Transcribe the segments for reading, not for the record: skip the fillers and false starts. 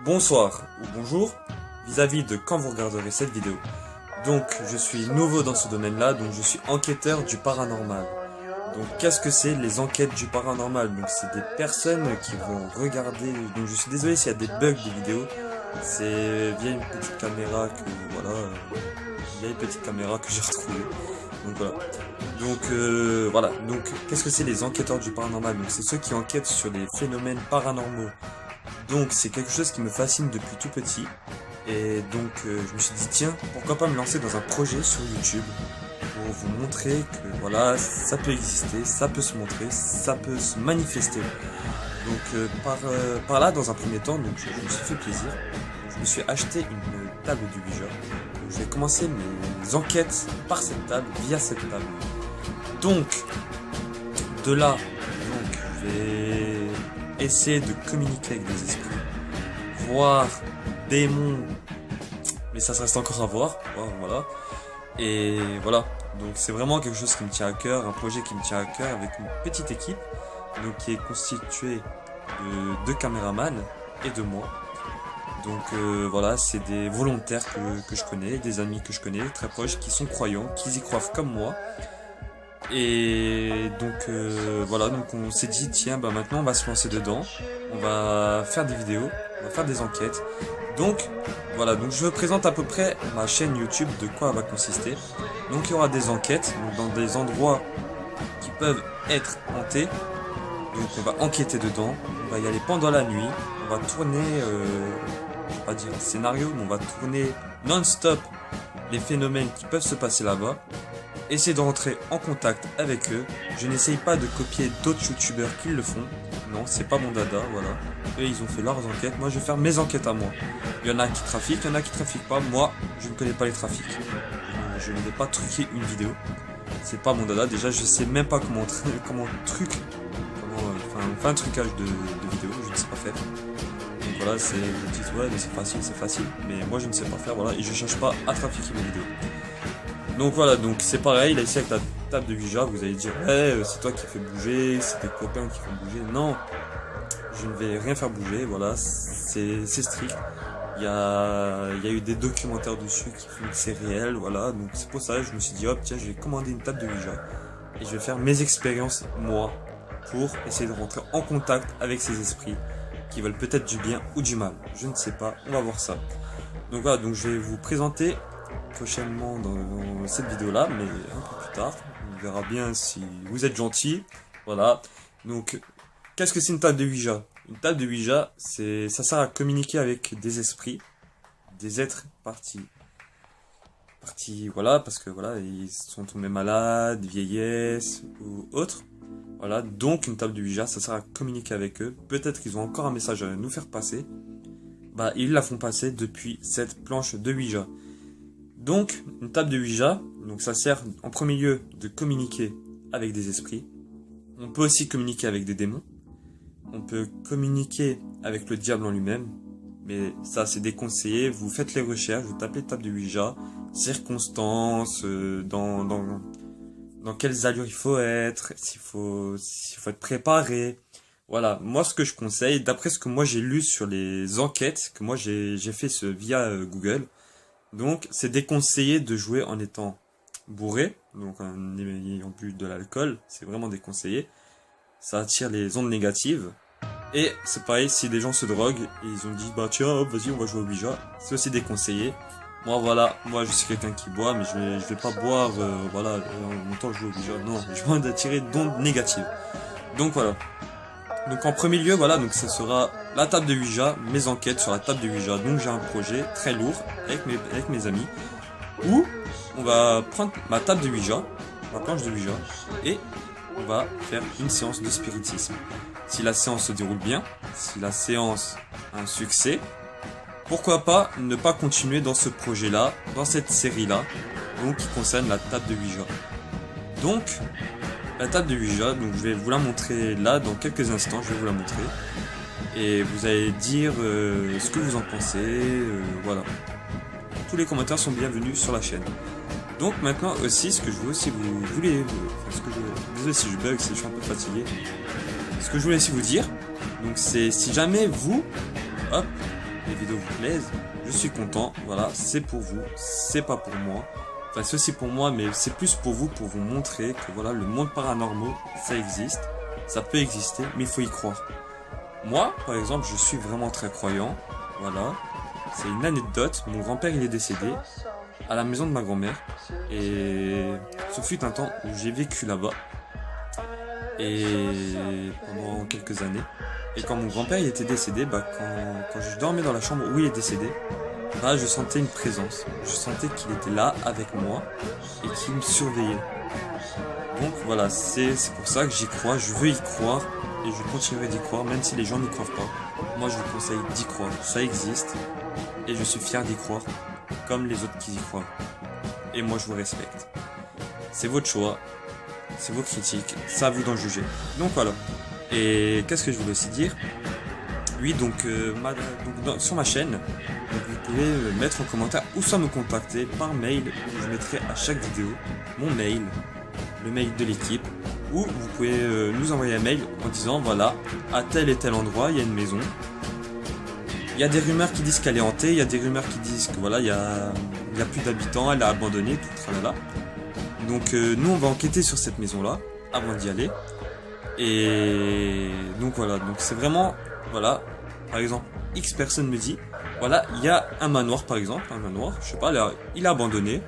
Bonsoir ou bonjour vis-à-vis de quand vous regarderez cette vidéo. Donc je suis nouveau dans ce domaine-là, donc je suis enquêteur du paranormal. Donc qu'est-ce que c'est les enquêtes du paranormal? Donc c'est des personnes qui vont regarder, donc je suis désolé s'il y a des bugs de vidéo, c'est via une petite caméra que via une petite caméra que j'ai retrouvée. Donc voilà. Donc qu'est-ce que c'est les enquêteurs du paranormal? Donc c'est ceux qui enquêtent sur des phénomènes paranormaux. Donc c'est quelque chose qui me fascine depuis tout petit. Et donc je me suis dit tiens, pourquoi pas me lancer dans un projet sur YouTube pour vous montrer que voilà, ça peut exister, ça peut se montrer, ça peut se manifester. Donc par là, dans un premier temps, donc je me suis fait plaisir. Je me suis acheté une table du Ouija. Donc, je vais commencer mes enquêtes par cette table, via cette table. Donc de là, donc je vais essayer de communiquer avec des esprits, voir démons, mais ça reste encore à voir, voilà. Et voilà, donc c'est vraiment quelque chose qui me tient à cœur, un projet qui me tient à cœur avec une petite équipe, donc qui est constituée de 2 caméramans et de moi. Donc voilà, c'est des volontaires que je connais, des amis que je connais, très proches, qui sont croyants, qui y croient comme moi. Et donc voilà, donc on s'est dit tiens bah maintenant on va se lancer dedans, on va faire des vidéos, on va faire des enquêtes. Donc voilà, donc je vous présente à peu près ma chaîne YouTube, de quoi elle va consister. Donc il y aura des enquêtes donc dans des endroits qui peuvent être hantés. Donc on va enquêter dedans, on va y aller pendant la nuit, on va tourner, je vais pas dire scénario, mais on va tourner non-stop les phénomènes qui peuvent se passer là-bas. Essayer de rentrer en contact avec eux. Je n'essaye pas de copier d'autres youtubeurs qui le font. Non, c'est pas mon dada, voilà. Eux, ils ont fait leurs enquêtes. Moi, je vais faire mes enquêtes à moi. Il y en a qui trafiquent, il y en a qui trafiquent pas. Moi, je ne connais pas les trafics. Je ne vais pas truquer une vidéo. C'est pas mon dada. Déjà, je sais même pas comment faire un trucage de vidéo. Je ne sais pas faire. Donc voilà, c'est, vous dites, ouais, mais c'est facile. Mais moi, je ne sais pas faire, voilà. Et je cherche pas à trafiquer mes vidéos. Donc voilà, donc c'est pareil, là ici avec la table de Ouija, vous allez dire ouais, c'est toi qui fais bouger, c'est tes copains qui font bouger. Non, je ne vais rien faire bouger, voilà, c'est strict. Il y a eu des documentaires dessus qui font que c'est réel, voilà, donc c'est pour ça que je me suis dit hop, tiens, je vais commander une table de Ouija et je vais faire mes expériences, moi, pour essayer de rentrer en contact avec ces esprits qui veulent peut-être du bien ou du mal. Je ne sais pas, on va voir ça. Donc voilà, donc je vais vous présenter prochainement dans cette vidéo là, mais un peu plus tard, on verra bien si vous êtes gentil. Voilà, donc qu'est-ce que c'est une table de Ouija? Une table de Ouija, ça sert à communiquer avec des esprits, des êtres partis, voilà, parce que voilà, ils sont tombés malades, vieillesse ou autre. Voilà, donc une table de Ouija, ça sert à communiquer avec eux. Peut-être qu'ils ont encore un message à nous faire passer. Bah, ils la font passer depuis cette planche de Ouija. Donc, une table de Ouija, donc ça sert en premier lieu de communiquer avec des esprits. On peut aussi communiquer avec des démons. On peut communiquer avec le diable en lui-même. Mais ça, c'est déconseillé. Vous faites les recherches, vous tapez table de Ouija, circonstances, dans quelles allures il faut être, s'il faut être préparé. Voilà, moi ce que je conseille, d'après ce que moi j'ai lu sur les enquêtes, que moi j'ai fait via Google, donc c'est déconseillé de jouer en étant bourré, donc en ayant bu de l'alcool, c'est vraiment déconseillé. Ça attire les ondes négatives. Et c'est pareil, si des gens se droguent et ils ont dit bah tiens hop vas-y on va jouer au Ouija, c'est aussi déconseillé. Moi voilà, moi je suis quelqu'un qui boit, mais je vais pas boire voilà en même temps que je joue au Ouija, non, je vais d'attirer d'ondes négatives. Donc voilà. Donc en premier lieu, voilà, donc ça sera la table de Ouija, mes enquêtes sur la table de Ouija. Donc j'ai un projet très lourd avec mes amis, où on va prendre ma table de Ouija, ma planche de Ouija, et on va faire une séance de spiritisme. Si la séance se déroule bien, si la séance a un succès, pourquoi pas ne pas continuer dans ce projet-là, dans cette série-là, donc qui concerne la table de Ouija. Donc, la table de Ouija, donc je vais vous la montrer là dans quelques instants, je vais vous la montrer. Et vous allez dire ce que vous en pensez, voilà. Tous les commentaires sont bienvenus sur la chaîne. Donc maintenant aussi, ce que je veux aussi vous voulez, désolé si je bug, si je suis un peu fatigué. Ce que je voulais aussi vous dire, donc c'est si jamais vous, hop, les vidéos vous plaisent, je suis content. Voilà, c'est pour vous, c'est pas pour moi. Enfin, c'est aussi pour moi, mais c'est plus pour vous montrer que voilà, le monde paranormal, ça existe, ça peut exister, mais il faut y croire. Moi, par exemple, je suis vraiment très croyant. Voilà, c'est une anecdote. Mon grand-père, il est décédé à la maison de ma grand-mère. Et ce fut un temps où j'ai vécu là-bas. Et pendant quelques années. Et quand mon grand-père il était décédé, quand je dormais dans la chambre où il est décédé, je sentais une présence. Je sentais qu'il était là avec moi et qu'il me surveillait. Donc voilà, c'est pour ça que j'y crois, je veux y croire et je continuerai d'y croire, même si les gens n'y croient pas. Moi je vous conseille d'y croire, ça existe et je suis fier d'y croire, comme les autres qui y croient. Et moi je vous respecte. C'est votre choix, c'est vos critiques, c'est à vous d'en juger. Donc voilà. Et qu'est-ce que je voulais aussi dire? Oui, donc, sur ma chaîne, donc vous pouvez mettre en commentaire ou soit me contacter par mail, où je mettrai à chaque vidéo mon mail, le mail de l'équipe, ou vous pouvez nous envoyer un mail en disant voilà, à tel et tel endroit, il y a une maison. Il y a des rumeurs qui disent qu'elle est hantée, il y a des rumeurs qui disent que voilà, il y a plus d'habitants, elle a abandonné, tout tralala. Donc nous on va enquêter sur cette maison-là avant d'y aller. Et donc voilà, donc c'est vraiment, voilà, par exemple, X personne me dit, voilà, il y a un manoir par exemple, je sais pas, là, il est abandonné.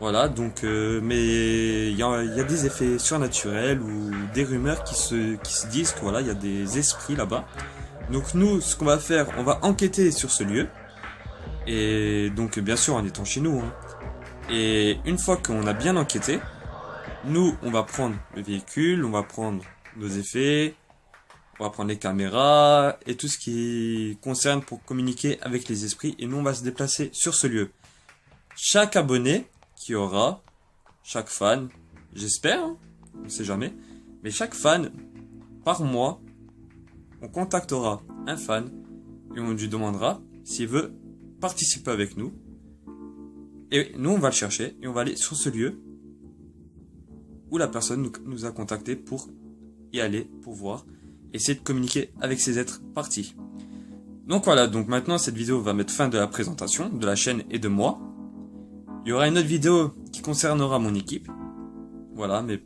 Voilà, donc, mais il y a des effets surnaturels ou des rumeurs qui se disent que voilà, il y a des esprits là-bas. Donc nous, ce qu'on va faire, on va enquêter sur ce lieu. Et donc, bien sûr, en étant chez nous. Hein. Et une fois qu'on a bien enquêté, nous, on va prendre le véhicule, on va prendre nos effets, on va prendre les caméras et tout ce qui concerne pour communiquer avec les esprits. Et nous, on va se déplacer sur ce lieu. Chaque abonné qui aura, chaque fan, j'espère, hein, on ne sait jamais, mais chaque fan, par mois, on contactera un fan et on lui demandera s'il veut participer avec nous. Et nous, on va le chercher et on va aller sur ce lieu où la personne nous a contacté pour y aller, pour voir, essayer de communiquer avec ces êtres partis. Donc voilà, donc maintenant cette vidéo va mettre fin de la présentation de la chaîne et de moi. Il y aura une autre vidéo qui concernera mon équipe. Voilà, mais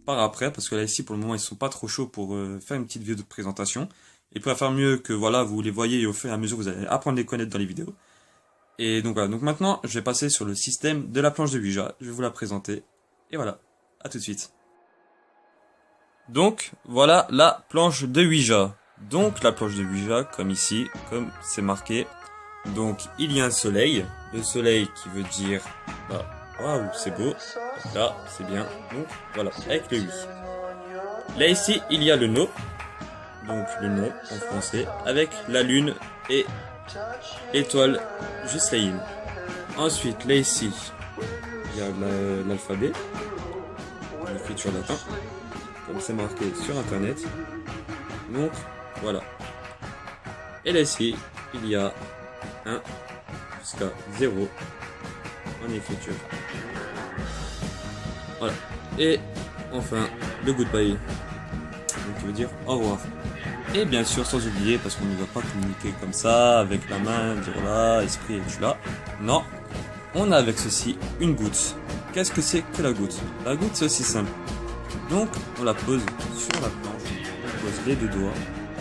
par après, parce que là ici pour le moment ils sont pas trop chauds pour faire une petite vidéo de présentation. Ils préfèrent mieux que voilà, vous les voyez et au fur et à mesure vous allez apprendre à les connaître dans les vidéos. Et donc voilà, donc maintenant je vais passer sur le système de la planche de Ouija. Je vais vous la présenter. Et voilà, à tout de suite. Donc voilà la planche de Ouija. Donc la planche de Ouija, comme ici, comme c'est marqué. Donc il y a un soleil. Le soleil qui veut dire, waouh, c'est beau. Là, c'est bien. Donc voilà, avec le oui. Là ici, il y a le no. Donc le nom en français. Avec la lune et étoile juste la ligne. Ensuite, là ici, il y a l'alphabet. L'écriture latin. Comme c'est marqué sur internet. Donc voilà. Et là ici, il y a 1 jusqu'à 0 en écriture. Voilà. Et enfin, le goodbye. Donc qui veut dire au revoir. Et bien sûr, sans oublier, parce qu'on ne va pas communiquer comme ça, avec la main, dire là, esprit, et je suis là. Non. On a avec ceci une goutte. Qu'est-ce que c'est que la goutte? La goutte, c'est aussi simple. Donc, on la pose sur la planche. On pose les deux doigts.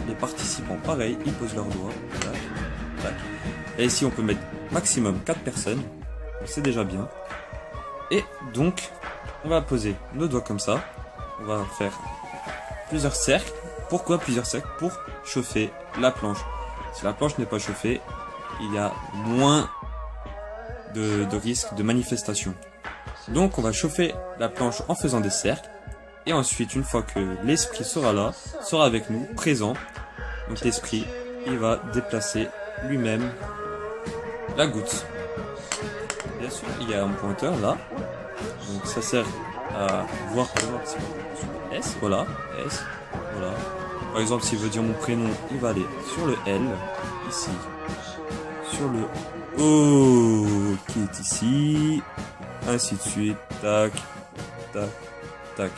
Les participants, pareil, ils posent leurs doigts. Tac, tac. Et ici, on peut mettre maximum 4 personnes. C'est déjà bien. Et donc, on va poser nos doigts comme ça. On va faire plusieurs cercles. Pourquoi plusieurs cercles? Pour chauffer la planche. Si la planche n'est pas chauffée, il y a moins de risque de manifestation. Donc, on va chauffer la planche en faisant des cercles. Et ensuite, une fois que l'esprit sera là, sera avec nous, présent, donc l'esprit, il va déplacer lui-même la goutte. Bien sûr, il y a un pointeur là, donc ça sert à voir par exemple si on S, voilà, S, voilà. Par exemple, s'il veut dire mon prénom, il va aller sur le L, ici, sur le O qui est ici, ainsi de suite, tac, tac, tac.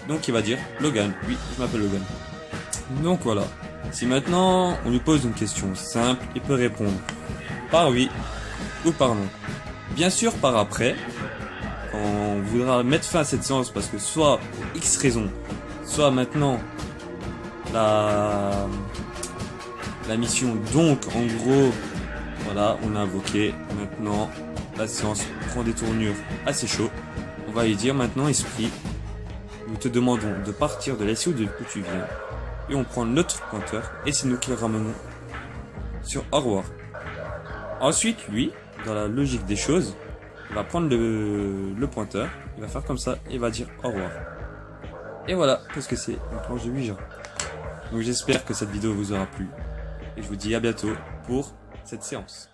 Donc il va dire Logan, oui, je m'appelle Logan. Donc voilà. Si maintenant on lui pose une question simple, il peut répondre par oui ou par non. Bien sûr par après, quand on voudra mettre fin à cette séance parce que soit pour X raison, soit maintenant la mission, donc en gros, voilà, on a invoqué, maintenant la séance prend des tournures assez chaudes. On va lui dire maintenant esprit, nous te demandons de partir de l'essai d'où tu viens, et on prend notre pointeur, et c'est nous qui le ramenons sur au revoir. Ensuite, lui, dans la logique des choses, il va prendre le pointeur, il va faire comme ça, et il va dire au revoir. Et voilà, parce que c'est une planche de Ouija. Donc j'espère que cette vidéo vous aura plu, et je vous dis à bientôt pour cette séance.